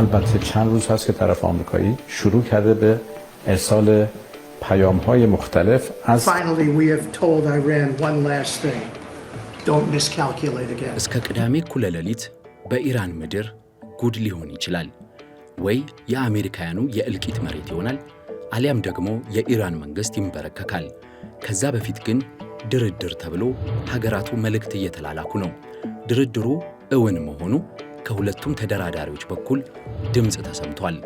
البته چند روز هست که طرف آمریکایی شروع کرده به ارسال پیام‌های مختلف از Finally we have told Iran one last thing. Don't miscalculate again. እስከ ቅዳሜ እኩለ ሌሊት በኢራን ምድር ጉድ ሊሆን ይችላል። ወይ የአሜሪካውያኑ የእልቂት መሬት ይሆናል፣ አሊያም ደግሞ የኢራን መንግስት ይንበረከካል። ከዛ በፊት ግን ድርድር ተብሎ ሀገራቱ መልእክት እየተላላኩ ነው። ድርድሩ እውን መሆኑ ከሁለቱም ተደራዳሪዎች በኩል ድምፅ ተሰምቷል።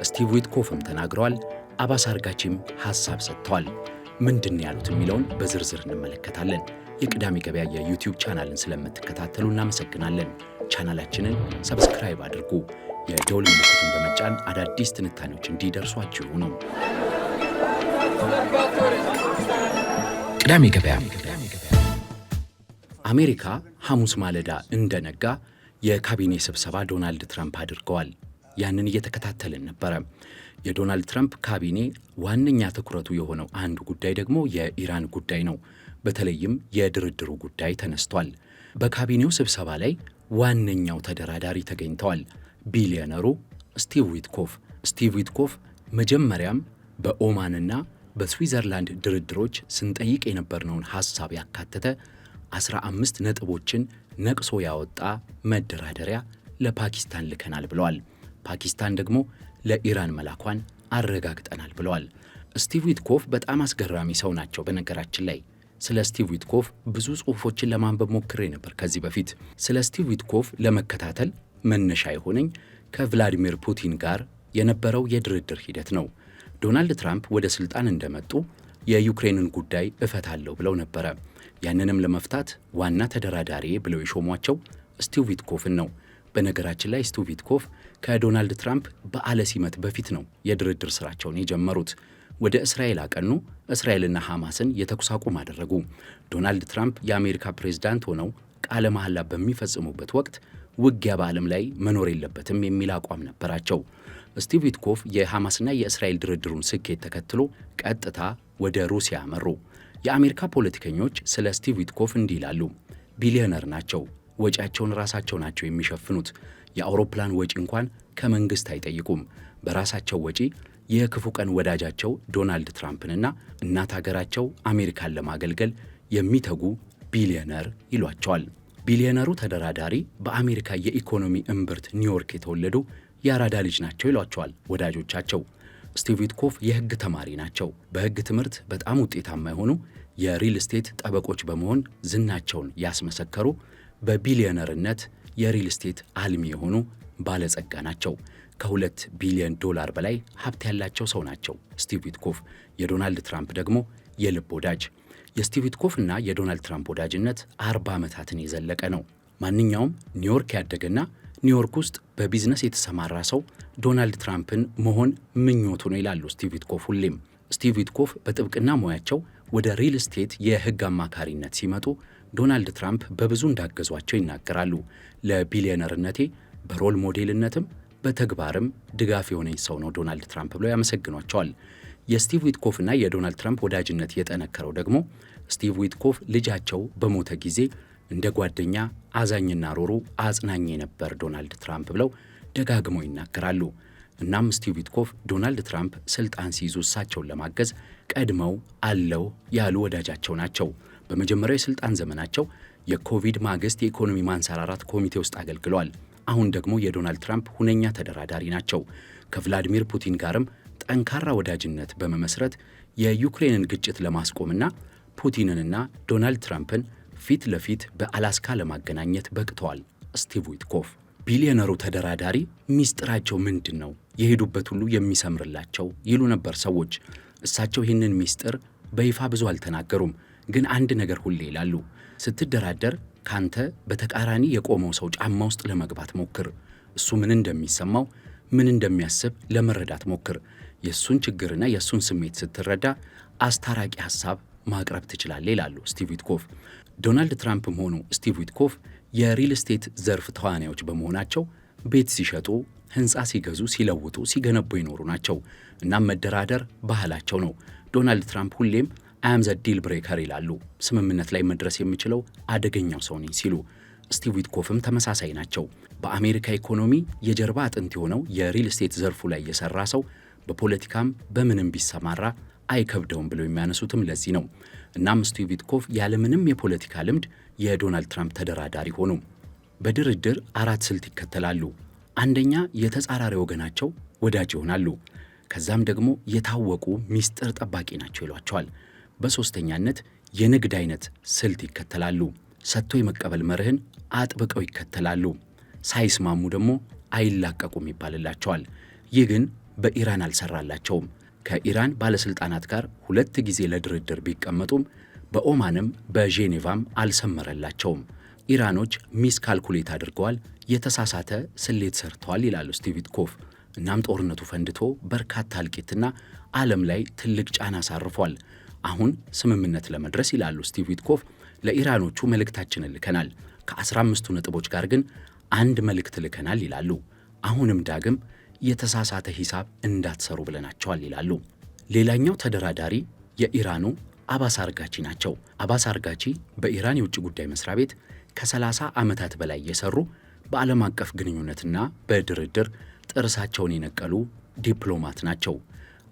ስቲቭ ዊትኮፍም ተናግረዋል። አባስ አርጋቺም ሐሳብ ሰጥተዋል። ምንድን ያሉት የሚለውን በዝርዝር እንመለከታለን። የቅዳሜ ገበያ የዩቲዩብ ቻናልን ስለምትከታተሉ እናመሰግናለን። ቻናላችንን ሰብስክራይብ አድርጉ። የደወል ምልክቱን በመጫን አዳዲስ ትንታኔዎች እንዲደርሷችሁ ነው። ቅዳሜ ገበያ። አሜሪካ ሐሙስ ማለዳ እንደነጋ የካቢኔ ስብሰባ ዶናልድ ትራምፕ አድርገዋል። ያንን እየተከታተልን ነበረ። የዶናልድ ትራምፕ ካቢኔ ዋነኛ ትኩረቱ የሆነው አንዱ ጉዳይ ደግሞ የኢራን ጉዳይ ነው። በተለይም የድርድሩ ጉዳይ ተነስቷል። በካቢኔው ስብሰባ ላይ ዋነኛው ተደራዳሪ ተገኝተዋል። ቢሊዮነሩ ስቲቭ ዊትኮፍ። ስቲቭ ዊትኮፍ መጀመሪያም በኦማንና በስዊዘርላንድ ድርድሮች ስንጠይቅ የነበርነውን ሐሳብ ያካተተ 15 ነጥቦችን ነቅሶ ያወጣ መደራደሪያ ለፓኪስታን ልከናል ብለዋል። ፓኪስታን ደግሞ ለኢራን መላኳን አረጋግጠናል ብለዋል። ስቲቭ ዊትኮፍ በጣም አስገራሚ ሰው ናቸው። በነገራችን ላይ ስለ ስቲቭ ዊትኮፍ ብዙ ጽሑፎችን ለማንበብ ሞክሬ ነበር ከዚህ በፊት። ስለ ስቲቭ ዊትኮፍ ለመከታተል መነሻ የሆነኝ ከቭላዲሚር ፑቲን ጋር የነበረው የድርድር ሂደት ነው። ዶናልድ ትራምፕ ወደ ስልጣን እንደመጡ የዩክሬንን ጉዳይ እፈታለሁ ብለው ነበረ። ያንንም ለመፍታት ዋና ተደራዳሪ ብለው የሾሟቸው ስቲቭ ዊትኮፍን ነው። በነገራችን ላይ ስቲቭ ዊትኮፍ ከዶናልድ ትራምፕ በዓለ ሲመት በፊት ነው የድርድር ስራቸውን የጀመሩት። ወደ እስራኤል አቀኑ። እስራኤልና ሐማስን የተኩስ አቁም አደረጉ። ዶናልድ ትራምፕ የአሜሪካ ፕሬዝዳንት ሆነው ቃለ መሐላ በሚፈጽሙበት ወቅት ውጊያ በዓለም ላይ መኖር የለበትም የሚል አቋም ነበራቸው። ስቲቭ ዊትኮፍ የሐማስና የእስራኤል ድርድሩን ስኬት ተከትሎ ቀጥታ ወደ ሩሲያ አመሩ። የአሜሪካ ፖለቲከኞች ስለ ስቲቭ ዊትኮፍ እንዲህ ይላሉ። ቢሊዮነር ናቸው። ወጪያቸውን ራሳቸው ናቸው የሚሸፍኑት። የአውሮፕላን ወጪ እንኳን ከመንግስት አይጠይቁም። በራሳቸው ወጪ የክፉ ቀን ወዳጃቸው ዶናልድ ትራምፕንና እናት ሀገራቸው አሜሪካን ለማገልገል የሚተጉ ቢሊዮነር ይሏቸዋል። ቢሊዮነሩ ተደራዳሪ በአሜሪካ የኢኮኖሚ እምብርት ኒውዮርክ የተወለዱ የአራዳ ልጅ ናቸው ይሏቸዋል ወዳጆቻቸው። ስቲቭ ዊትኮፍ የሕግ ተማሪ ናቸው። በሕግ ትምህርት በጣም ውጤታማ የሆኑ የሪል ስቴት ጠበቆች በመሆን ዝናቸውን ያስመሰከሩ፣ በቢሊዮነርነት የሪል ስቴት አልሚ የሆኑ ባለጸጋ ናቸው። ከ2 ቢሊዮን ዶላር በላይ ሀብት ያላቸው ሰው ናቸው ስቲቭ ዊትኮፍ። የዶናልድ ትራምፕ ደግሞ የልብ ወዳጅ። የስቲቭ ዊትኮፍ እና የዶናልድ ትራምፕ ወዳጅነት 40 ዓመታትን የዘለቀ ነው። ማንኛውም ኒውዮርክ ያደገና ኒውዮርክ ውስጥ በቢዝነስ የተሰማራ ሰው ዶናልድ ትራምፕን መሆን ምኞቱ ነው ይላሉ ስቲቭ ዊትኮፍ ሁሌም። ስቲቭ ዊትኮፍ በጥብቅና ሙያቸው ወደ ሪል ስቴት የህግ አማካሪነት ሲመጡ ዶናልድ ትራምፕ በብዙ እንዳገዟቸው ይናገራሉ። ለቢሊዮነርነቴ በሮል ሞዴልነትም በተግባርም ድጋፍ የሆነኝ ሰው ነው ዶናልድ ትራምፕ ብለው ያመሰግኗቸዋል። የስቲቭ ዊትኮፍ እና የዶናልድ ትራምፕ ወዳጅነት የጠነከረው ደግሞ ስቲቭ ዊትኮፍ ልጃቸው በሞተ ጊዜ እንደ ጓደኛ አዛኝና ሮሮ አጽናኝ ነበር ዶናልድ ትራምፕ ብለው ደጋግመው ይናገራሉ። እናም ስቲቭ ዊትኮፍ ዶናልድ ትራምፕ ስልጣን ሲይዙ እሳቸውን ለማገዝ ቀድመው አለው ያሉ ወዳጃቸው ናቸው። በመጀመሪያው የስልጣን ዘመናቸው የኮቪድ ማግስት የኢኮኖሚ ማንሰራራት ኮሚቴ ውስጥ አገልግለዋል። አሁን ደግሞ የዶናልድ ትራምፕ ሁነኛ ተደራዳሪ ናቸው። ከቭላዲሚር ፑቲን ጋርም ጠንካራ ወዳጅነት በመመስረት የዩክሬንን ግጭት ለማስቆምና ፑቲንንና ዶናልድ ትራምፕን ፊት ለፊት በአላስካ ለማገናኘት በቅተዋል። ስቲቭ ዊትኮፍ ቢሊዮነሩ ተደራዳሪ ሚስጥራቸው ምንድን ነው? የሄዱበት ሁሉ የሚሰምርላቸው ይሉ ነበር ሰዎች። እሳቸው ይህንን ሚስጥር በይፋ ብዙ አልተናገሩም፣ ግን አንድ ነገር ሁሌ ይላሉ። ስትደራደር ካንተ በተቃራኒ የቆመው ሰው ጫማ ውስጥ ለመግባት ሞክር። እሱ ምን እንደሚሰማው ምን እንደሚያስብ ለመረዳት ሞክር። የእሱን ችግርና የእሱን ስሜት ስትረዳ አስታራቂ ሐሳብ ማቅረብ ትችላለህ ይላሉ ስቲቭ ዊትኮፍ። ዶናልድ ትራምፕም ሆኑ ስቲቭ ዊትኮፍ የሪል ስቴት ዘርፍ ተዋናዮች በመሆናቸው ቤት ሲሸጡ፣ ሕንፃ ሲገዙ፣ ሲለውጡ፣ ሲገነቡ ይኖሩ ናቸው። እናም መደራደር ባህላቸው ነው። ዶናልድ ትራምፕ ሁሌም አም ዘ ዲል ብሬከር ይላሉ። ስምምነት ላይ መድረስ የምችለው አደገኛው ሰው ነኝ ሲሉ፣ ስቲቭ ዊትኮፍም ተመሳሳይ ናቸው። በአሜሪካ ኢኮኖሚ የጀርባ አጥንት የሆነው የሪል ስቴት ዘርፉ ላይ የሰራ ሰው በፖለቲካም በምንም ቢሰማራ አይከብደውም ብለው የሚያነሱትም ለዚህ ነው። እናም ስቲቭ ዊትኮፍ ያለምንም የፖለቲካ ልምድ የዶናልድ ትራምፕ ተደራዳሪ ሆኑ። በድርድር 4 ስልት ይከተላሉ። አንደኛ የተጻራሪ ወገናቸው ወዳጅ ይሆናሉ። ከዛም ደግሞ የታወቁ ሚስጥር ጠባቂ ናቸው ይሏቸዋል። በሶስተኛነት የንግድ አይነት ስልት ይከተላሉ። ሰጥቶ የመቀበል መርህን አጥብቀው ይከተላሉ። ሳይስማሙ ደግሞ አይላቀቁም ይባልላቸዋል። ይህ ግን በኢራን አልሰራላቸውም። ከኢራን ባለስልጣናት ጋር 2 ጊዜ ለድርድር ቢቀመጡም በኦማንም በጄኔቫም አልሰመረላቸውም። ኢራኖች ሚስ ካልኩሌት አድርገዋል፣ የተሳሳተ ስሌት ሰርተዋል ይላሉ ስቲቭ ዊትኮፍ። እናም ጦርነቱ ፈንድቶ በርካታ እልቂትና ዓለም ላይ ትልቅ ጫና አሳርፏል። አሁን ስምምነት ለመድረስ ይላሉ ስቲቭ ዊትኮፍ ለኢራኖቹ መልእክታችንን ልከናል፣ ከ15ቱ ነጥቦች ጋር ግን አንድ መልእክት ልከናል ይላሉ። አሁንም ዳግም የተሳሳተ ሂሳብ እንዳትሰሩ ብለናቸዋል ይላሉ። ሌላኛው ተደራዳሪ የኢራኑ አባስ አርጋቺ ናቸው። አባስ አርጋቺ በኢራን የውጭ ጉዳይ መስሪያ ቤት ከ30 ዓመታት በላይ የሰሩ በዓለም አቀፍ ግንኙነትና በድርድር ጥርሳቸውን የነቀሉ ዲፕሎማት ናቸው።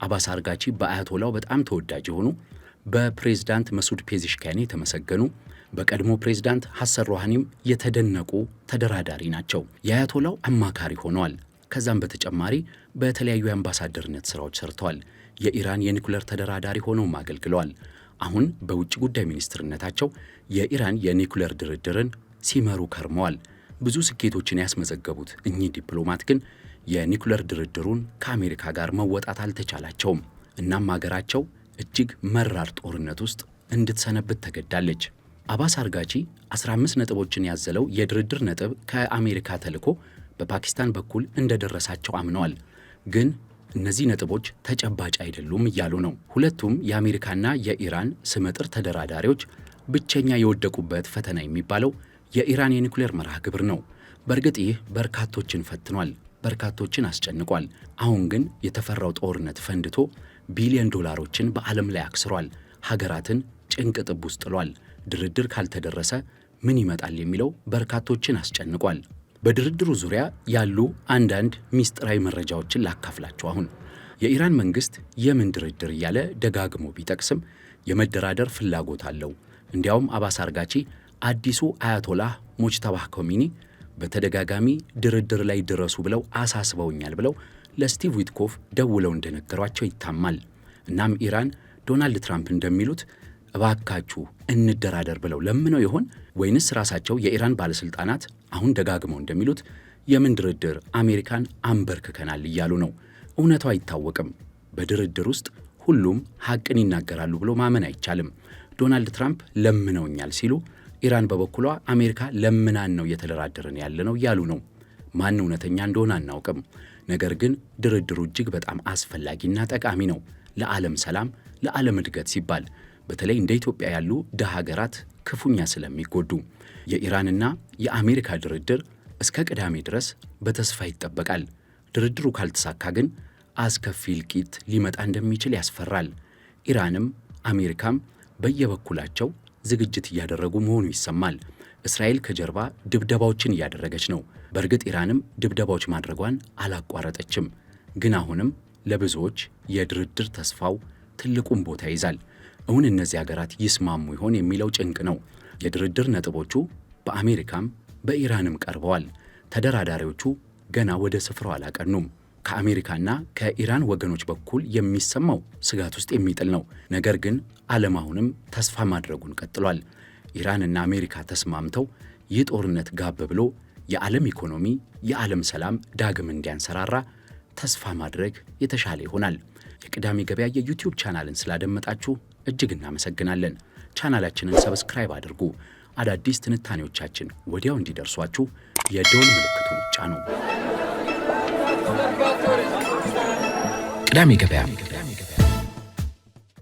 አባስ አርጋቺ በአያቶላው በጣም ተወዳጅ የሆኑ በፕሬዝዳንት መሱድ ፔዚሽኪያን የተመሰገኑ በቀድሞ ፕሬዝዳንት ሐሰን ሮሃኒም የተደነቁ ተደራዳሪ ናቸው። የአያቶላው አማካሪ ሆነዋል። ከዛም በተጨማሪ በተለያዩ የአምባሳደርነት ሥራዎች ሰርተዋል። የኢራን የኒኩለር ተደራዳሪ ሆነውም አገልግለዋል። አሁን በውጭ ጉዳይ ሚኒስትርነታቸው የኢራን የኒኩለር ድርድርን ሲመሩ ከርመዋል። ብዙ ስኬቶችን ያስመዘገቡት እኚህ ዲፕሎማት ግን የኒኩለር ድርድሩን ከአሜሪካ ጋር መወጣት አልተቻላቸውም። እናም አገራቸው እጅግ መራር ጦርነት ውስጥ እንድትሰነብት ተገዳለች። አባስ አርጋቺ 15 ነጥቦችን ያዘለው የድርድር ነጥብ ከአሜሪካ ተልኮ በፓኪስታን በኩል እንደደረሳቸው አምነዋል። ግን እነዚህ ነጥቦች ተጨባጭ አይደሉም እያሉ ነው። ሁለቱም የአሜሪካና የኢራን ስመጥር ተደራዳሪዎች ብቸኛ የወደቁበት ፈተና የሚባለው የኢራን የኒኩሌር መርሃ ግብር ነው። በእርግጥ ይህ በርካቶችን ፈትኗል፣ በርካቶችን አስጨንቋል። አሁን ግን የተፈራው ጦርነት ፈንድቶ ቢሊዮን ዶላሮችን በዓለም ላይ አክስሯል። ሀገራትን ጭንቅ ጥብ ውስጥ ጥሏል። ድርድር ካልተደረሰ ምን ይመጣል የሚለው በርካቶችን አስጨንቋል። በድርድሩ ዙሪያ ያሉ አንዳንድ ሚስጥራዊ መረጃዎችን ላካፍላችሁ። አሁን የኢራን መንግስት የምን ድርድር እያለ ደጋግሞ ቢጠቅስም የመደራደር ፍላጎት አለው። እንዲያውም አባስ አርጋቺ አዲሱ አያቶላህ ሞጅተባህ ኮሚኒ በተደጋጋሚ ድርድር ላይ ድረሱ ብለው አሳስበውኛል ብለው ለስቲቭ ዊትኮፍ ደውለው እንደነገሯቸው ይታማል። እናም ኢራን ዶናልድ ትራምፕ እንደሚሉት እባካችሁ እንደራደር ብለው ለምነው ይሆን ወይንስ ራሳቸው የኢራን ባለስልጣናት አሁን ደጋግመው እንደሚሉት የምን ድርድር አሜሪካን አንበርክከናል እያሉ ነው? እውነቱ አይታወቅም። በድርድር ውስጥ ሁሉም ሐቅን ይናገራሉ ብሎ ማመን አይቻልም። ዶናልድ ትራምፕ ለምነውኛል ሲሉ፣ ኢራን በበኩሏ አሜሪካ ለምናን ነው የተደራደረን ያለ ነው እያሉ ነው። ማን እውነተኛ እንደሆነ አናውቅም። ነገር ግን ድርድሩ እጅግ በጣም አስፈላጊና ጠቃሚ ነው ለዓለም ሰላም፣ ለዓለም እድገት ሲባል በተለይ እንደ ኢትዮጵያ ያሉ ድሃ ሀገራት ክፉኛ ስለሚጎዱ የኢራንና የአሜሪካ ድርድር እስከ ቅዳሜ ድረስ በተስፋ ይጠበቃል። ድርድሩ ካልተሳካ ግን አስከፊ እልቂት ሊመጣ እንደሚችል ያስፈራል። ኢራንም አሜሪካም በየበኩላቸው ዝግጅት እያደረጉ መሆኑ ይሰማል። እስራኤል ከጀርባ ድብደባዎችን እያደረገች ነው። በእርግጥ ኢራንም ድብደባዎች ማድረጓን አላቋረጠችም። ግን አሁንም ለብዙዎች የድርድር ተስፋው ትልቁን ቦታ ይዛል። እውን እነዚህ ሀገራት ይስማሙ ይሆን የሚለው ጭንቅ ነው። የድርድር ነጥቦቹ በአሜሪካም በኢራንም ቀርበዋል። ተደራዳሪዎቹ ገና ወደ ስፍራው አላቀኑም። ከአሜሪካና ከኢራን ወገኖች በኩል የሚሰማው ስጋት ውስጥ የሚጥል ነው። ነገር ግን ዓለም አሁንም ተስፋ ማድረጉን ቀጥሏል። ኢራንና አሜሪካ ተስማምተው ይህ ጦርነት ጋብ ብሎ የዓለም ኢኮኖሚ፣ የዓለም ሰላም ዳግም እንዲያንሰራራ ተስፋ ማድረግ የተሻለ ይሆናል። የቅዳሜ ገበያ የዩቲዩብ ቻናልን ስላደመጣችሁ እጅግ እናመሰግናለን። ቻናላችንን ሰብስክራይብ አድርጉ። አዳዲስ ትንታኔዎቻችን ወዲያው እንዲደርሷችሁ የደወል ምልክቱን ይጫኑ። ቅዳሜ ገበያ